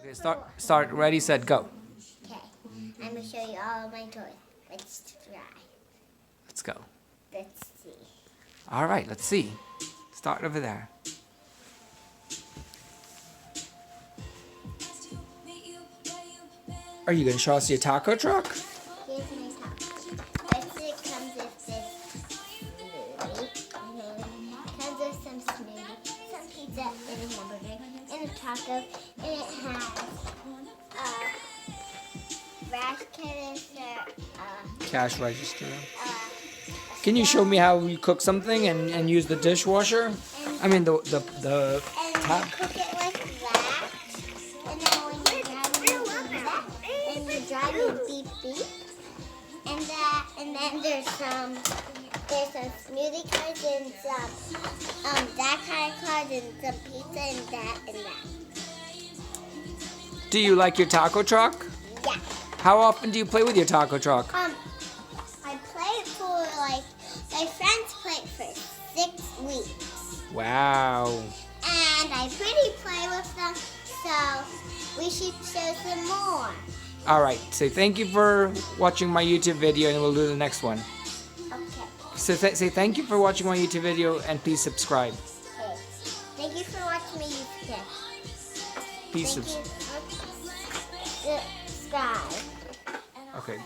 Okay, start, ready, set, go. Okay, I'm going to show you all of my toys. Let's try. Let's go. Let's see. All right, let's see. Start over there. Are you going to show us your taco truck? Here's my taco. First it comes with this smoothie. Comes with some smoothie, some pizza, and a hamburger, and a taco. And it has rash canister, Cash register. Can you show me how you cook something and use the dishwasher? I mean the and tap. you cook it like that. And then when you drive it, you do that. And you drive it beep beep. And then there's some smoothie cards and some that kind of cards and some pizza and that and that. Do you like your taco truck? Yeah. How often do you play with your taco truck? I play it for my friends play it for 6 weeks. Wow. And I pretty play with them, so we should show some more. All right. Say thank you for watching my YouTube video, and we'll do the next one. Okay. So say thank you for watching my YouTube video, and please subscribe. Okay. Thank you for watching my YouTube video. Please Thank you for subscribe. Okay.